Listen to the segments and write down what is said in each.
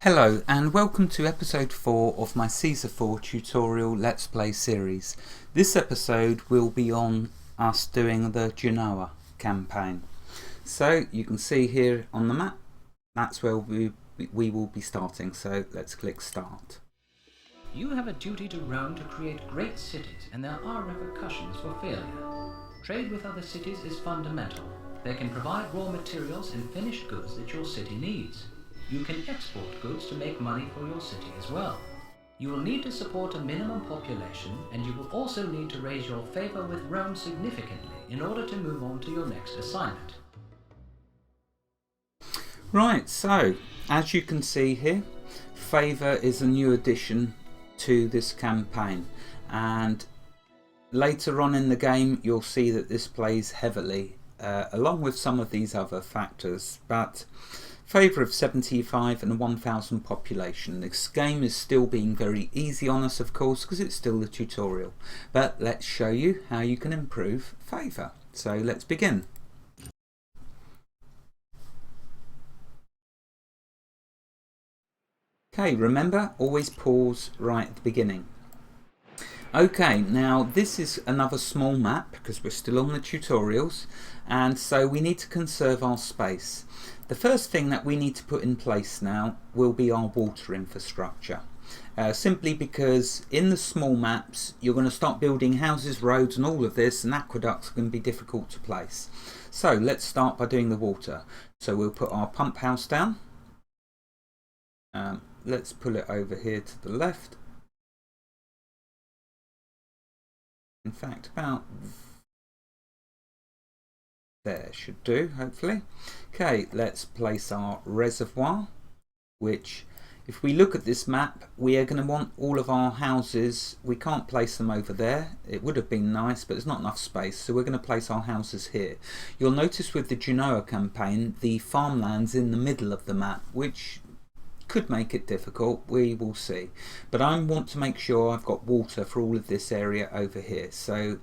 Hello and welcome to episode 4 of my Caesar 4 tutorial Let's Play series. This episode will be on us doing the Genoa campaign. So you can see here on the map, that's where we will be starting, so let's click start. You have a duty to Rome to create great cities, and there are repercussions for failure. Trade with other cities is fundamental. They can provide raw materials and finished goods that your city needs. You can export goods to make money for your city as well. You will need to support a minimum population, and you will also need to raise your favor with Rome significantly in order to move on to your next assignment. Right, so as you can see here, favor is a new addition to this campaign, and later on in the game you'll see that this plays heavily along with some of these other factors, but favour of 75 and 1000 population. This game is still being very easy on us, of course, because it's still the tutorial, but let's show you how you can improve favour. So let's begin. Okay, remember, always pause right at the beginning. Okay, now this is another small map because we're still on the tutorials, and so we need to conserve our space. The first thing that we need to put in place now will be our water infrastructure. Simply because in the small maps you're going to start building houses, roads and all of this, and aqueducts are going to be difficult to place. So let's start by doing the water. So we'll put our pump house down. Let's pull it over here to the left. In fact, about there should do, hopefully. Okay, let's place our reservoir, which, if we look at this map, we are going to want all of our houses. We can't place them over there. It would have been nice, but there's not enough space, so we're going to place our houses here. You'll notice with the Genoa campaign, the farmland's in the middle of the map, which could make it difficult. We will see, but I want to make sure I've got water for all of this area over here, so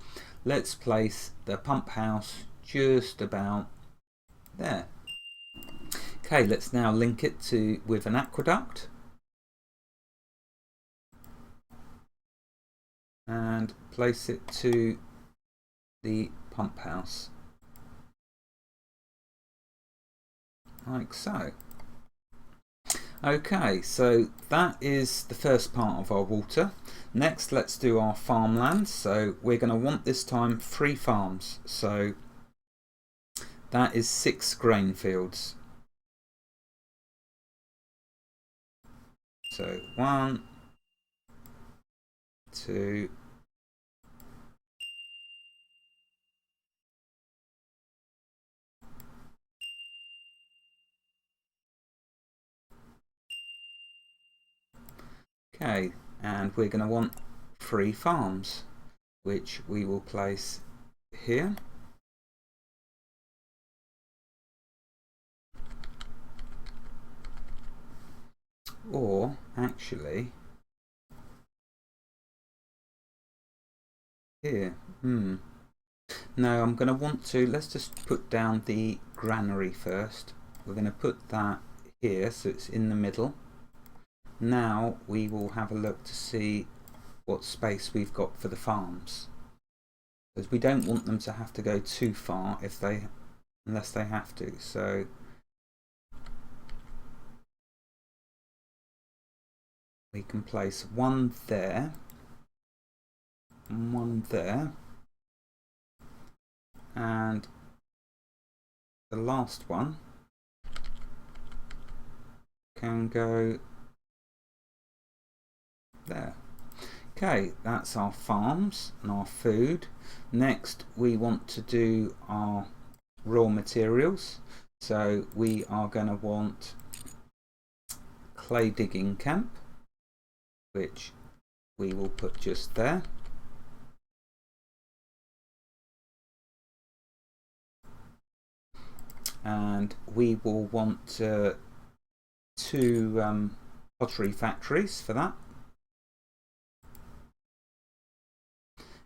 let's place the pump house just about there. Okay, let's now link it with an aqueduct and place it to the pump house like so. Okay, so that is the first part of our water. Next, let's do our farmland. So we're going to want this time 3 farms. So that is 6 grain fields. So 1, 2, 3. Okay, and we're going to want 3 farms, which we will place here. Or actually here. No, I'm going to want to, let's just put down the granary first. We're going to put that here so it's in the middle. Now we will have a look to see what space we've got for the farms, because we don't want them to have to go too far unless they have to. So we can place 1 there and 1 there, and the last one can go there. Okay, that's our farms and our food. Next we want to do our raw materials, so we are going to want clay digging camp, which we will put just there. And we will want 2 pottery factories for that.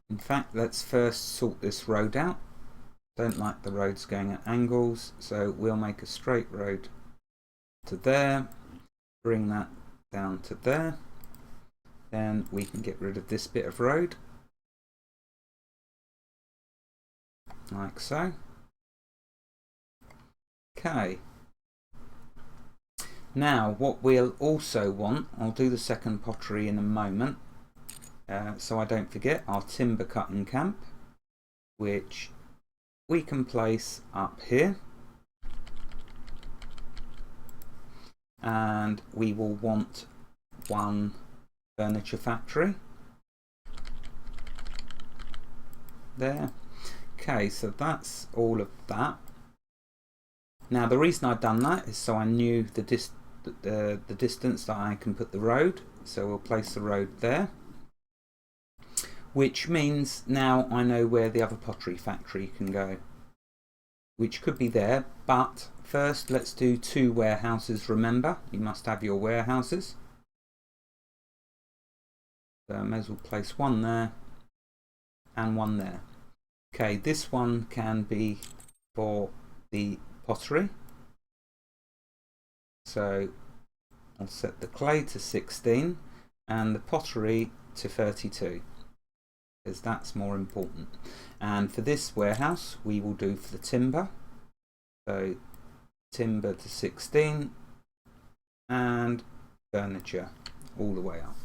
In fact, let's first sort this road out. Don't like the roads going at angles, so we'll make a straight road to there. bring that down to there. Then we can get rid of this bit of road, like so. Okay. Now what we'll also want, I'll do the second pottery in a moment, so I don't forget, our timber cutting camp, which we can place up here. And we will want one furniture factory there. Okay, so that's all of that. Now the reason I've done that is so I knew the distance that I can put the road, so we'll place the road there, which means now I know where the other pottery factory can go, which could be there. But first let's do 2 warehouses. Remember, you must have your warehouses. So I may as well place one there and one there. Okay, this one can be for the pottery. So I'll set the clay to 16 and the pottery to 32, because that's more important. And for this warehouse we will do for the timber, so timber to 16 and furniture all the way up.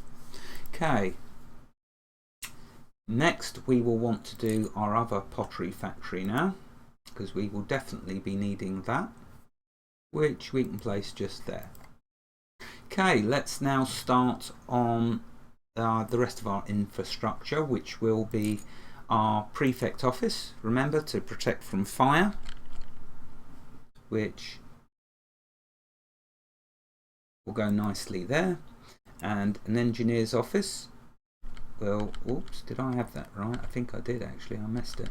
Okay, next we will want to do our other pottery factory now, because we will definitely be needing that, which we can place just there. Okay, let's now start on the rest of our infrastructure, which will be our prefect office, remember, to protect from fire, which will go nicely there, and an engineer's office. Well, oops, did I have that right? I think I did actually, I messed it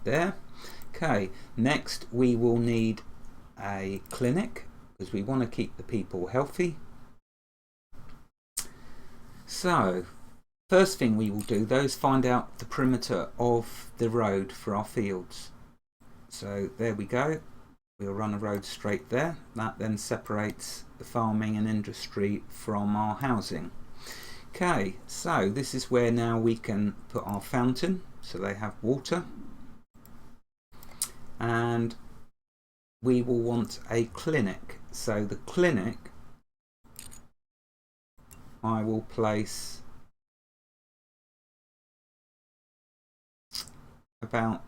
there. Okay, next we will need a clinic, because we want to keep the people healthy. So first thing we will do though is find out the perimeter of the road for our fields. So there we go, we'll run a road straight there. That then separates the farming and industry from our housing. Okay, so this is where now we can put our fountain, so they have water. And we will want a clinic. So the clinic I will place about,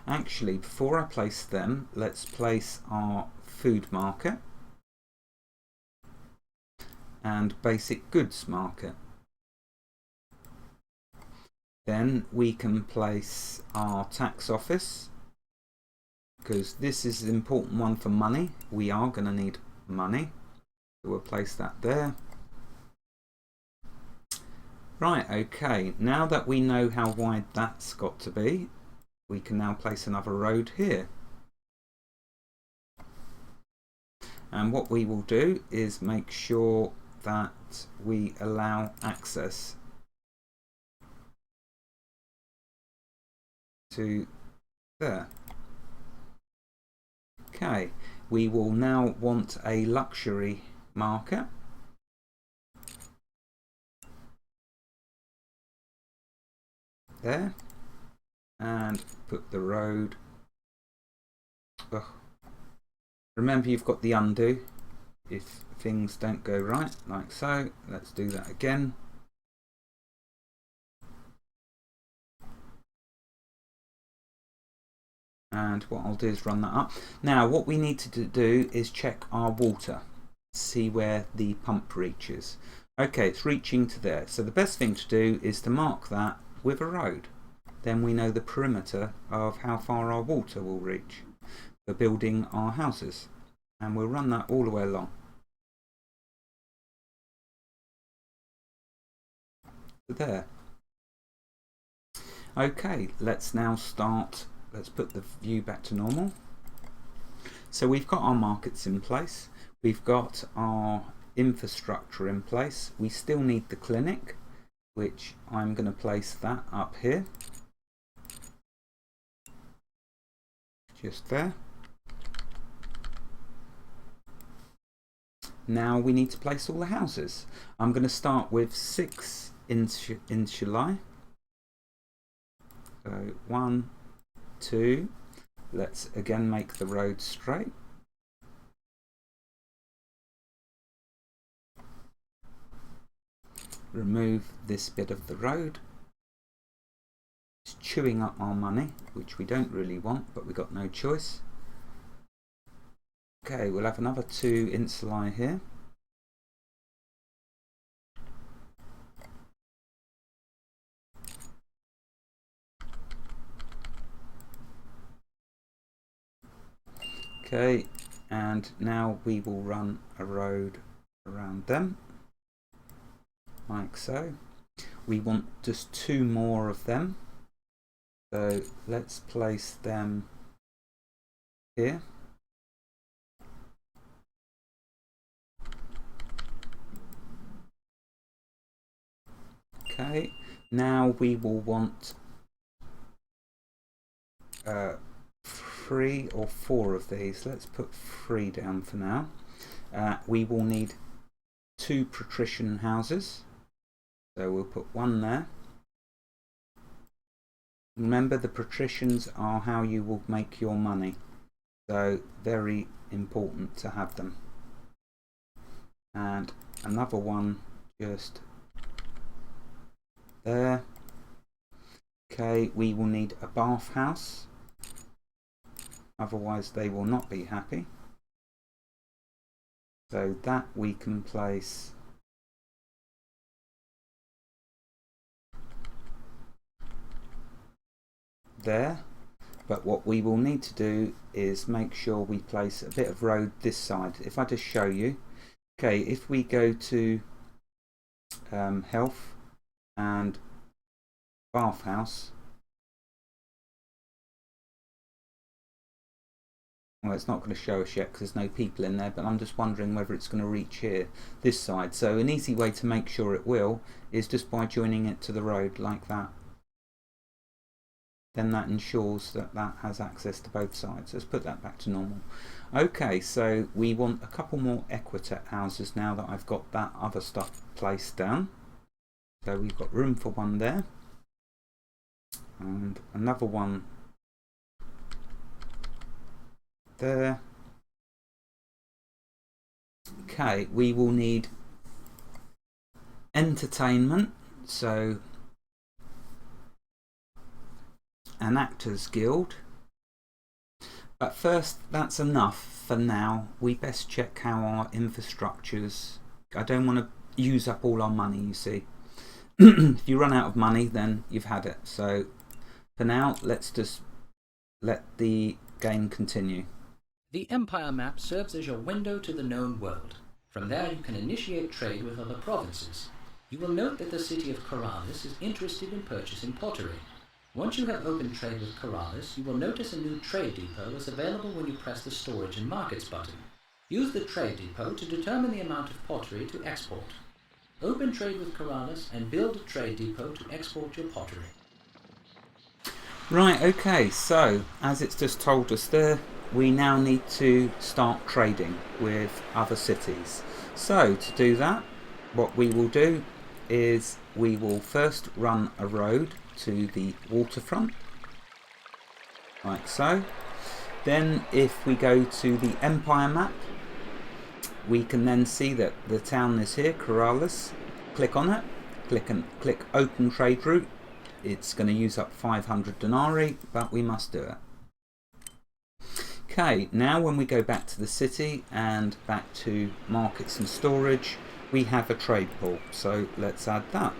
actually before I place them, let's place our food market and basic goods market. Then we can place our tax office, because this is an important one for money. We are going to need money, so we'll place that there. Right, okay, now that we know how wide that's got to be, we can now place another road here. And what we will do is make sure that we allow access to there. Okay, we will now want a luxury market. There, and put the road. Ugh. Remember, you've got the undo if things don't go right, like so. Let's do that again. And what I'll do is run that up. Now what we need to do is check our water, see where the pump reaches. Okay, it's reaching to there, so the best thing to do is to mark that with a road. Then we know the perimeter of how far our water will reach for building our houses, and we'll run that all the way along. So there. Okay, let's now start. Let's put the view back to normal. So we've got our markets in place, we've got our infrastructure in place. We still need the clinic, which I'm going to place that up here, just there. now we need to place all the houses. I'm going to start with 6 insulae. So 1, 2. Let's again make the road straight. Remove this bit of the road. It's chewing up our money, which we don't really want, but we've got no choice. Okay, we'll have another 2 insulae here. Okay, and now we will run a road around them, like so. We want just 2 more of them, so let's place them here. Okay, now we will want 3 or 4 of these. Let's put 3 down for now. We will need 2 Patrician Houses, so we'll put 1 there. Remember, the patricians are how you will make your money, so very important to have them. And another one just there. Okay, we will need a bathhouse, otherwise they will not be happy. So that we can place there, but what we will need to do is make sure we place a bit of road this side. If I just show you, okay, if we go to health and bathhouse, well, it's not going to show us yet because there's no people in there, but I'm just wondering whether it's going to reach here, this side. So an easy way to make sure it will is just by joining it to the road like that. Then that ensures that that has access to both sides. Let's put that back to normal. Okay, so we want a couple more Equitet houses now that I've got that other stuff placed down. So we've got room for 1 there. And another one there. Okay, we will need entertainment, so an actors guild, but first, that's enough for now. We best check how our infrastructures, I don't want to use up all our money, you see. If you run out of money, then you've had it. So for now, let's just let the game continue. The Empire map serves as your window to the known world. From there you can initiate trade with other provinces. You will note that the city of Corrales is interested in purchasing pottery. Once you have opened trade with Corrales, you will notice a new trade depot is available when you press the Storage and Markets button. Use the trade depot to determine the amount of pottery to export. Open trade with Corrales and build a trade depot to export your pottery. Right, okay, so as it's just told us there, we now need to start trading with other cities. So to do that, what we will do is we will first run a road to the waterfront, like so. Then if we go to the Empire map, we can then see that the town is here, Corrales. Click on it, click open trade route. It's going to use up 500 denarii, but we must do it. Okay, now when we go back to the city and back to markets and storage, we have a trade pool, so let's add that.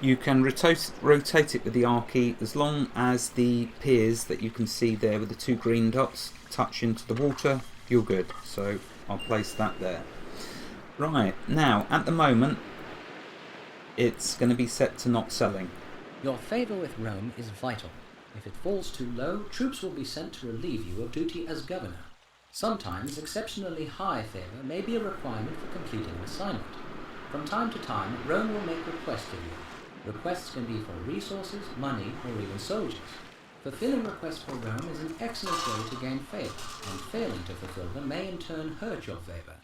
You can rotate it with the R key as long as the piers that you can see there with the 2 green dots touch into the water, you're good. So I'll place that there. Right, now at the moment it's going to be set to not selling. Your favour with Rome is vital. If it falls too low, troops will be sent to relieve you of duty as governor. Sometimes exceptionally high favour may be a requirement for completing an assignment. From time to time, Rome will make requests of you. Requests can be for resources, money, or even soldiers. Fulfilling requests for Rome is an excellent way to gain favour, and failing to fulfill them may in turn hurt your favour.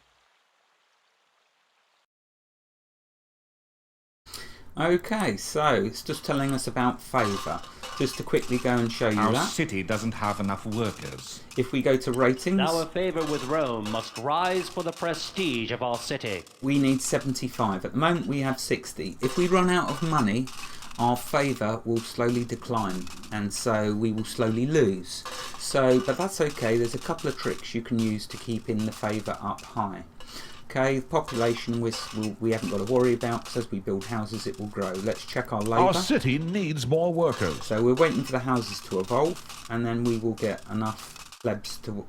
Okay, so it's just telling us about favour. Just to quickly go and show you Our that. city doesn't have enough workers. If we go to ratings, Our favour with Rome must rise for the prestige of our city. we need 75. At the moment we have 60. If we run out of money, our favour will slowly decline, and so we will slowly lose. But that's okay. There's a couple of tricks you can use to keep in the favour up high. Okay, the population we haven't got to worry about, because as we build houses it will grow. Let's check our labour. Our city needs more workers. So we're waiting for the houses to evolve, and then we will get enough plebs to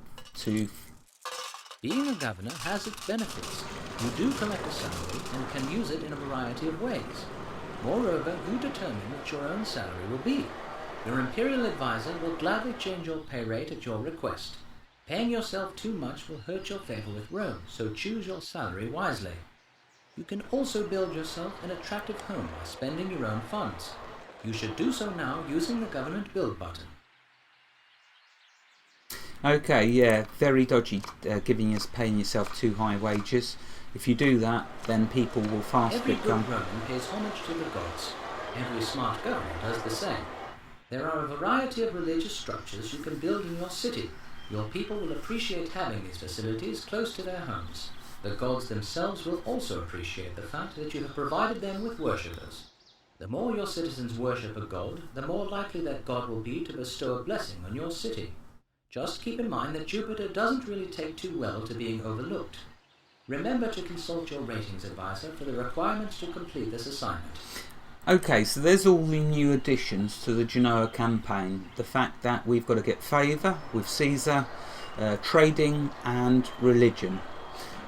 Being a governor has its benefits. You do collect a salary and can use it in a variety of ways. Moreover, you determine what your own salary will be. Your imperial advisor will gladly change your pay rate at your request. Paying yourself too much will hurt your favour with Rome, so choose your salary wisely. You can also build yourself an attractive home by spending your own funds. You should do so now using the government build button. Okay, yeah, very dodgy paying yourself too high wages. If you do that, then people will fast Every become... good Roman pays homage to the gods. Every smart governor does the same. There are a variety of religious structures you can build in your city. Your people will appreciate having these facilities close to their homes. The gods themselves will also appreciate the fact that you have provided them with worshippers. The more your citizens worship a god, the more likely that god will be to bestow a blessing on your city. Just keep in mind that Jupiter doesn't really take too well to being overlooked. Remember to consult your ratings advisor for the requirements to complete this assignment. Okay, so there's all the new additions to the Genoa campaign. The fact that we've got to get favour with Caesar, trading and religion.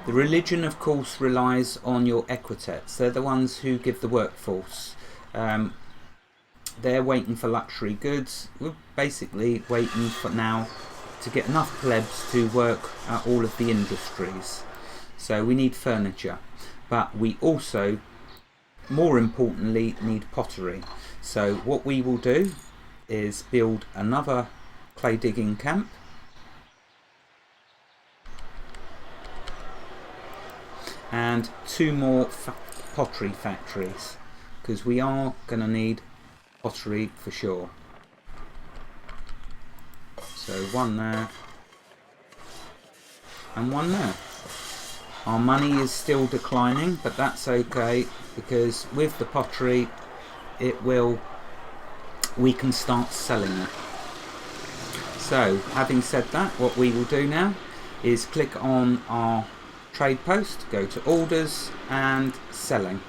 The religion, of course, relies on your equites. They're the ones who give the workforce. They're waiting for luxury goods. We're basically waiting for now to get enough plebs to work at all of the industries. So we need furniture, but we also, more importantly, need pottery. So what we will do is build another clay digging camp, and 2 more pottery factories, because we are going to need pottery for sure. So 1 there and 1 there. Our money is still declining, but that's okay, because with the pottery we can start selling it. So having said that, what we will do now is click on our trade post, go to orders and selling,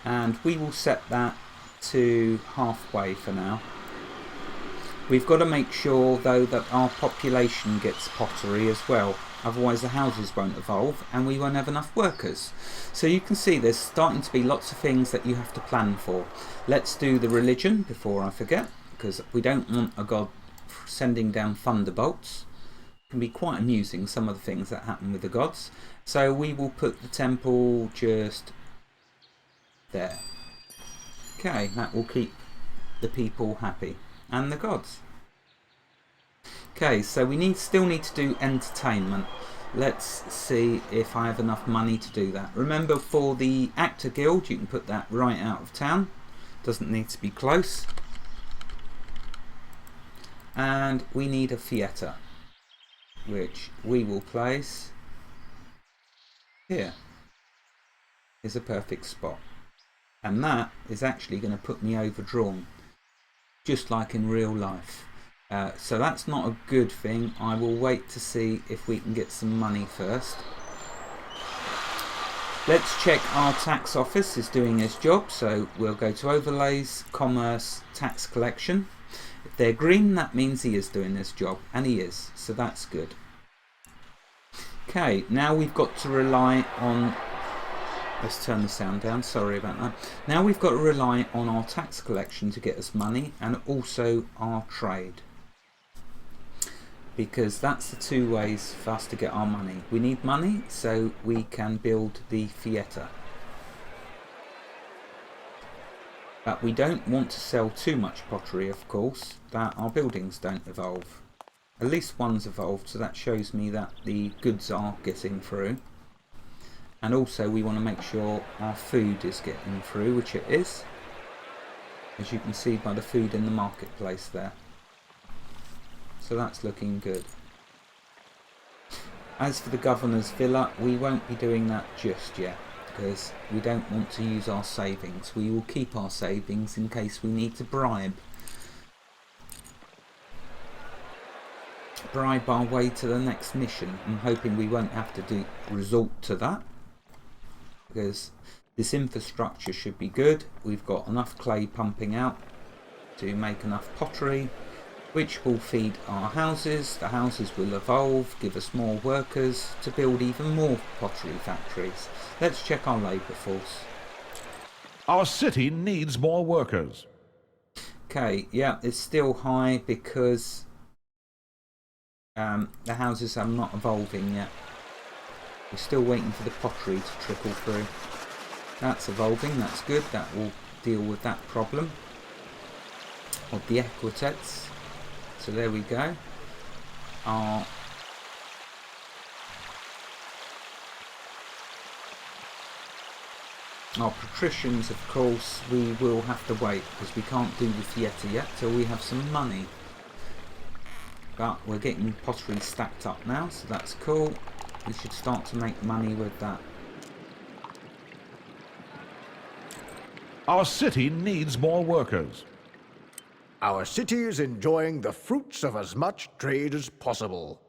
and we will set that to halfway for now. We've got to make sure though that our population gets pottery as well, otherwise the houses won't evolve and we won't have enough workers. So you can see there's starting to be lots of things that you have to plan for. Let's do the religion before I forget, because we don't want a god sending down thunderbolts. It can be quite amusing, some of the things that happen with the gods. So we will put the temple just there. Okay, that will keep the people happy and the gods. Okay, so we still need to do entertainment. Let's see if I have enough money to do that. Remember, for the actor guild you can put that right out of town, doesn't need to be close. And we need a theatre, which we will place here. Is a perfect spot, and that is actually going to put me overdrawn, just like in real life. So that's not a good thing. I will wait to see if we can get some money first. Let's check our tax office is doing its job. So we'll go to overlays, commerce, tax collection. If they're green, that means he is doing his job, and he is, so that's good. Okay, now we've got to rely on, let's turn the sound down, sorry about that. Now we've got to rely on our tax collection to get us money, and also our trade, because that's the 2 ways for us to get our money. We need money so we can build the theatre. But we don't want to sell too much pottery, of course, that our buildings don't evolve. At least one's evolved, so that shows me that the goods are getting through. And also we want to make sure our food is getting through, which it is, as you can see by the food in the marketplace there. So that's looking good. As for the governor's villa, we won't be doing that just yet, because we don't want to use our savings. We will keep our savings in case we need to bribe our way to the next mission. I'm hoping we won't have to resort to that, because this infrastructure should be good. We've got enough clay pumping out to make enough pottery, which will feed our houses. The houses will evolve, give us more workers to build even more pottery factories. Let's check our labour force. Our city needs more workers. Okay, yeah, it's still high because the houses are not evolving yet. We're still waiting for the pottery to trickle through. That's evolving, that's good. That will deal with that problem of the equitets. So there we go. Our patricians, of course, we will have to wait because we can't do the theatre yet till we have some money. But we're getting pottery stacked up now, so that's cool. We should start to make money with that. Our city needs more workers. Our city is enjoying the fruits of as much trade as possible.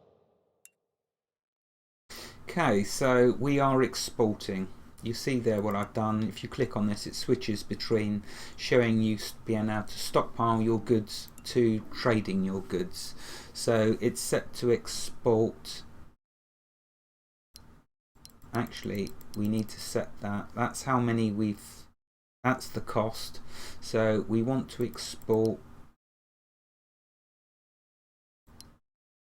Okay, so we are exporting. You see there what I've done. If you click on this, it switches between showing you being able to stockpile your goods to trading your goods. So it's set to export. Actually, we need to set that. That's how many that's the cost. So we want to export.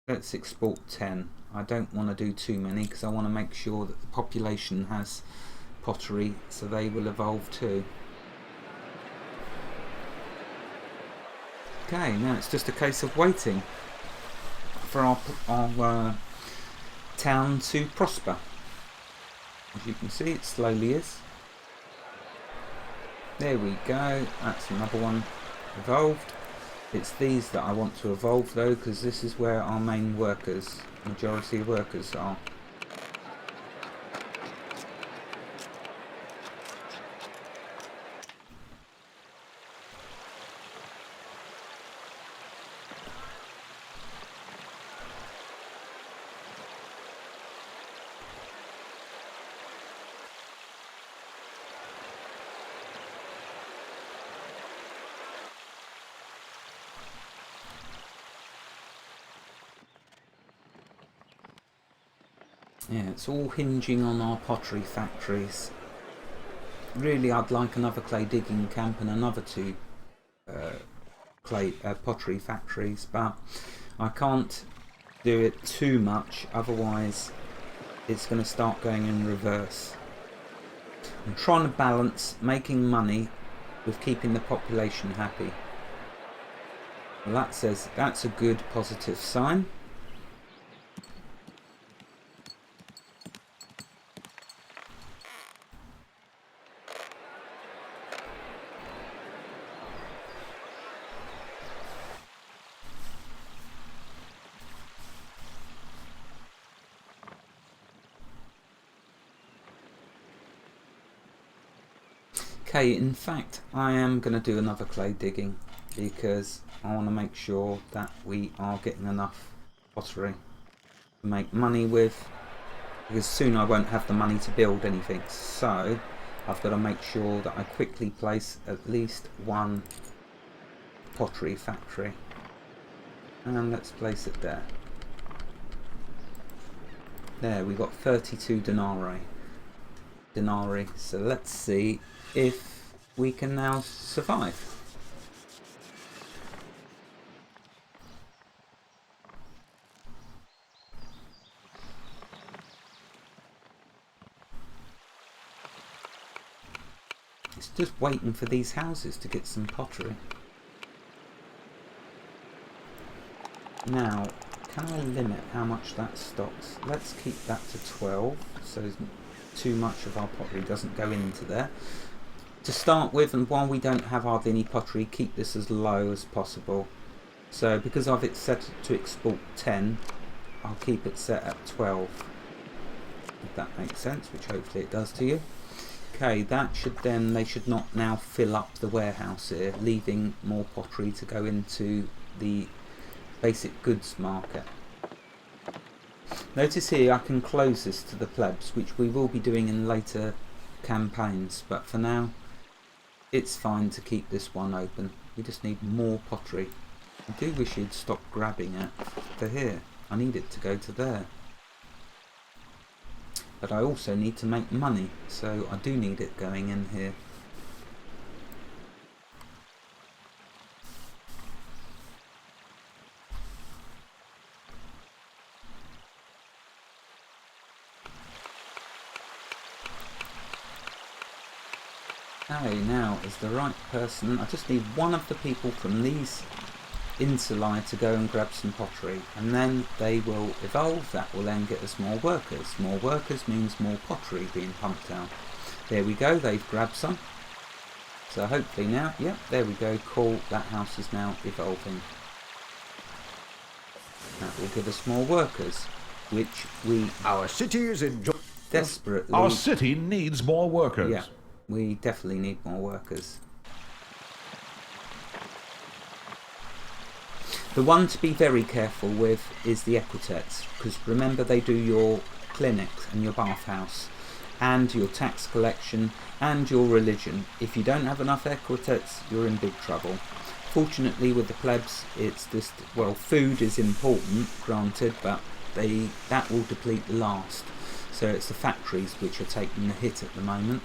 Let's export 10. I don't want to do too many because I want to make sure that the population has pottery, so they will evolve too. Okay, now it's just a case of waiting for our town to prosper. As you can see, it slowly is. There we go, that's another one evolved. It's these that I want to evolve though, because this is where our main majority of workers are. Yeah, it's all hinging on our pottery factories. Really, I'd like another clay digging camp and another 2 pottery factories, but I can't do it too much, otherwise it's going to start going in reverse. I'm trying to balance making money with keeping the population happy. Well, that's a good positive sign. Okay, in fact, I am going to do another clay digging because I want to make sure that we are getting enough pottery to make money with, because soon I won't have the money to build anything. So I've got to make sure that I quickly place at least 1 pottery factory. And let's place it there. There, we got 32 denarii. So let's see if we can now survive. It's just waiting for these houses to get some pottery. Now, can I limit how much that stocks? Let's keep that to 12, so too much of our pottery doesn't go into there. To start with, and while we don't have hardly any pottery, keep this as low as possible. So because I've it set to export 10, I'll keep it set at 12. If that makes sense, which hopefully it does to you. Okay, that should then, they should not now fill up the warehouse here, leaving more pottery to go into the basic goods market. Notice here I can close this to the plebs, which we will be doing in later campaigns, but for now it's fine to keep this one open. We just need more pottery. I do wish you'd stop grabbing it for here. I need it to go to there. But I also need to make money, so I do need it going in here. Okay, now is the right person. I just need one of the people from these insulae to go and grab some pottery, and then they will evolve. That will then get us more workers. More workers means more pottery being pumped out. There we go, they've grabbed some. So hopefully now, yep, there we go, cool, that house is now evolving. That will give us more workers, which we Our city is desperately... Our city needs more workers. Yeah, we definitely need more workers. The one to be very careful with is the equitets, because remember they do your clinics and your bathhouse and your tax collection and your religion. If you don't have enough equitets, you're in big trouble. Fortunately with the plebs, it's just, well, food is important, granted, but that will deplete last. So it's the factories which are taking the hit at the moment.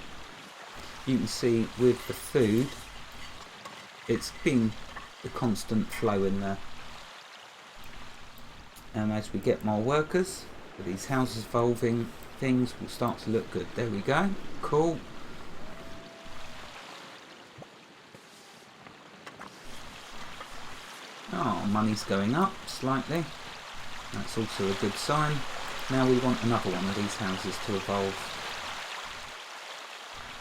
You can see with the food, it's been a constant flow in there. And as we get more workers, with these houses evolving, things will start to look good. There we go. Cool. Oh, money's going up slightly. That's also a good sign. Now we want another one of these houses to evolve.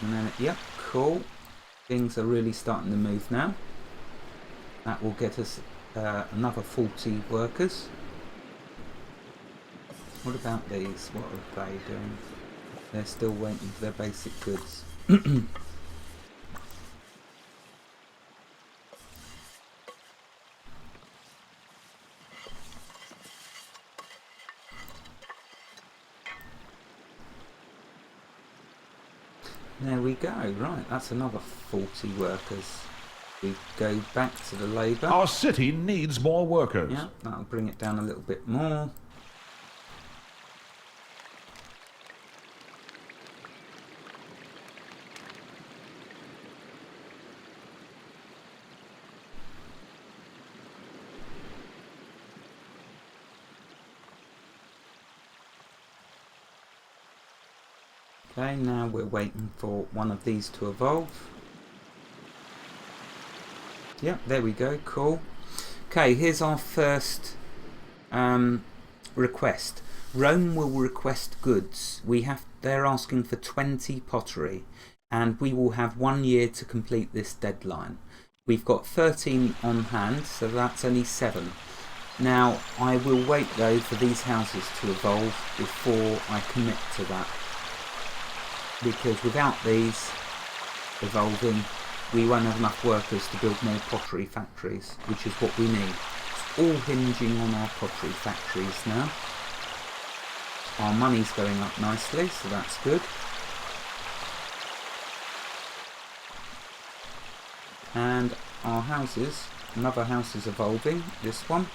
And then, yep, cool. Things are really starting to move now. That will get us another 40 workers. What about these? What are they doing? They're still waiting for their basic goods. There we go. Right, that's another 40 workers. We go back to the labour. Our city needs more workers. Yeah, that'll bring it down a little bit more. Okay, now we're waiting for one of these to evolve. Yep, there we go, cool. Okay, here's our first request. Rome will request goods. They're asking for 20 pottery, and we will have 1 year to complete this deadline. We've got 13 on hand, so that's only 7. Now, I will wait though for these houses to evolve before I commit to that. Because without these evolving, we won't have enough workers to build more pottery factories, which is what we need. It's all hinging on our pottery factories now. Our money's going up nicely, so that's good. And our houses, another house is evolving, this one,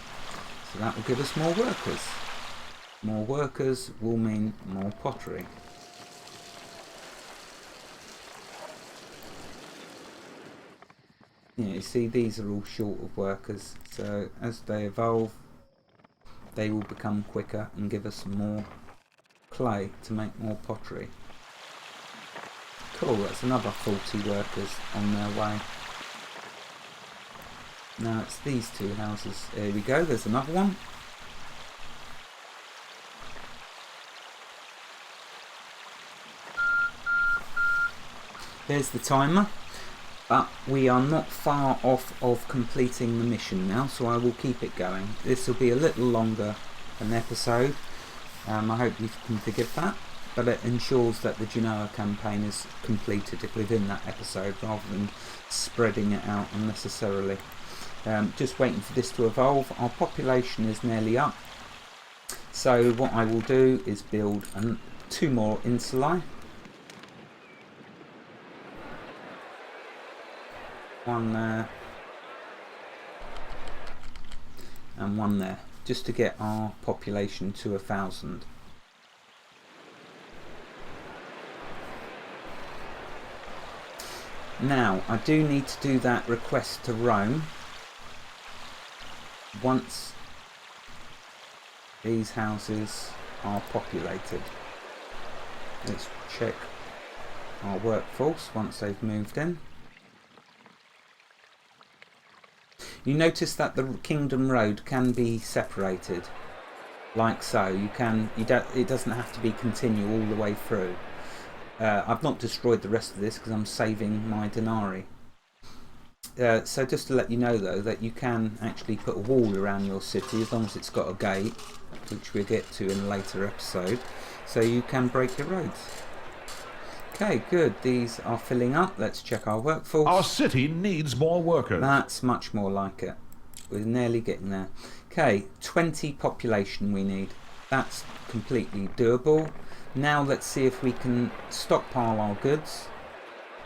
so that will give us more workers. More workers will mean more pottery. Yeah, you see these are all short of workers, so as they evolve they will become quicker and give us more clay to make more pottery. Cool, that's another 40 workers on their way. Now it's these two houses. Here we go, there's another one. There's the timer. But we are not far off of completing the mission now, so I will keep it going. This will be a little longer an episode. I hope you can forgive that. But it ensures that the Genoa campaign is completed within that episode rather than spreading it out unnecessarily. Just waiting for this to evolve. Our population is nearly up. So what I will do is build 2 more insulae. One there and one there, just to get our population to 1,000. Now I do need to do that request to Rome once these houses are populated. Let's check our workforce once they've moved in. You notice that the Kingdom Road can be separated, like so. It doesn't have to be continual all the way through. I've not destroyed the rest of this because I'm saving my denarii. So just to let you know though, that you can actually put a wall around your city as long as it's got a gate, which we'll get to in a later episode, so you can break your roads. Okay, good. These are filling up. Let's check our workforce. Our city needs more workers. That's much more like it. We're nearly getting there. Okay, 20 population we need. That's completely doable. Now let's see if we can stockpile our goods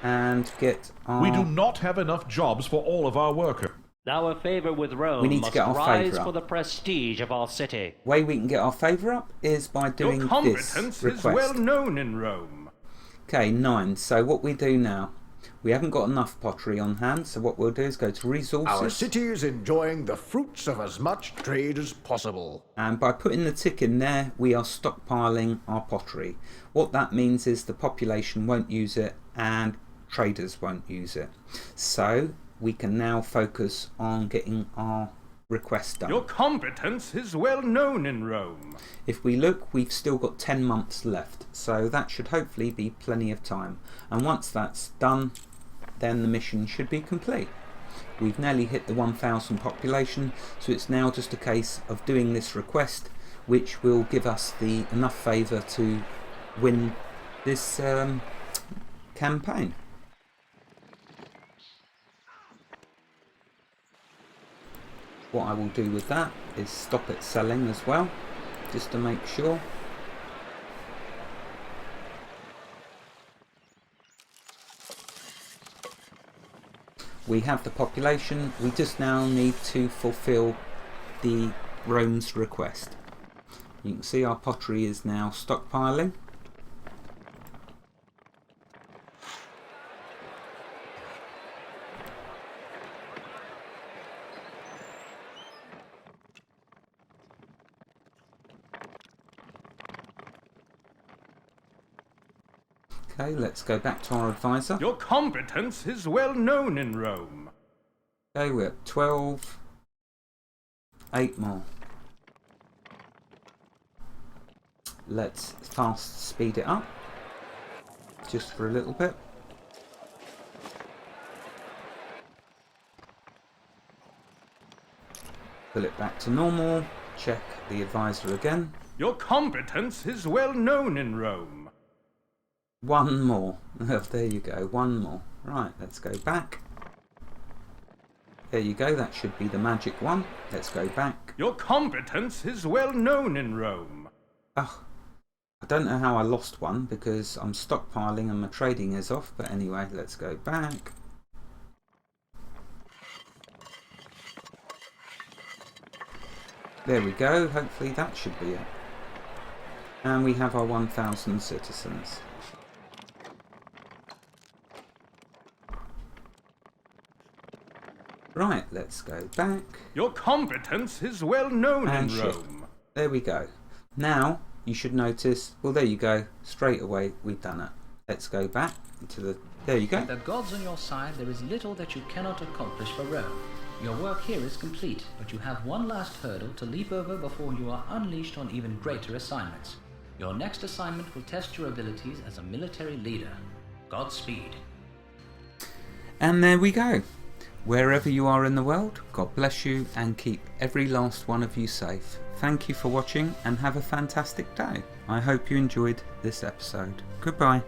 and get our... We do not have enough jobs for all of our workers. Our favor with Rome We need to must get our rise favour for up. the prestige of our city. way we can get our favour up is by doing Your this competence request. is well known in Rome. Okay, 9. So what we do now, we haven't got enough pottery on hand, so what we'll do is go to resources. Our city is enjoying the fruits of as much trade as possible. And by putting the tick in there, we are stockpiling our pottery. What that means is the population won't use it and traders won't use it. So we can now focus on getting our request done. Your competence is well known in Rome. If we look, we've still got 10 months left, so that should hopefully be plenty of time. And once that's done, then the mission should be complete. We've nearly hit the 1,000 population, so it's now just a case of doing this request, which will give us enough favour to win this campaign. What I will do with that is stop it selling as well, just to make sure. We have the population, we just now need to fulfill the Rome's request. You can see our pottery is now stockpiling. Okay, let's go back to our advisor. Your competence is well known in Rome. Okay, we're at 12. 8 more. Let's fast speed it up. Just for a little bit. Pull it back to normal. Check the advisor again. Your competence is well known in Rome. 1 more. There you go, 1 more. Right, let's go back. There you go, that should be the magic one. Let's go back. Your competence is well known in Rome. Oh, I don't know how I lost one because I'm stockpiling and my trading is off, but anyway, let's go back. There we go, hopefully that should be it. And we have our 1,000 citizens. Right, let's go back. Your competence is well known And in ship. Rome. There we go. Now, you should notice, well there you go, straight away we've done it. Let's go back. to the... There you go. With the gods on your side, there is little that you cannot accomplish for Rome. Your work here is complete, but you have one last hurdle to leap over before you are unleashed on even greater assignments. Your next assignment will test your abilities as a military leader. Godspeed. And there we go. Wherever you are in the world, God bless you and keep every last one of you safe. Thank you for watching and have a fantastic day. I hope you enjoyed this episode. Goodbye.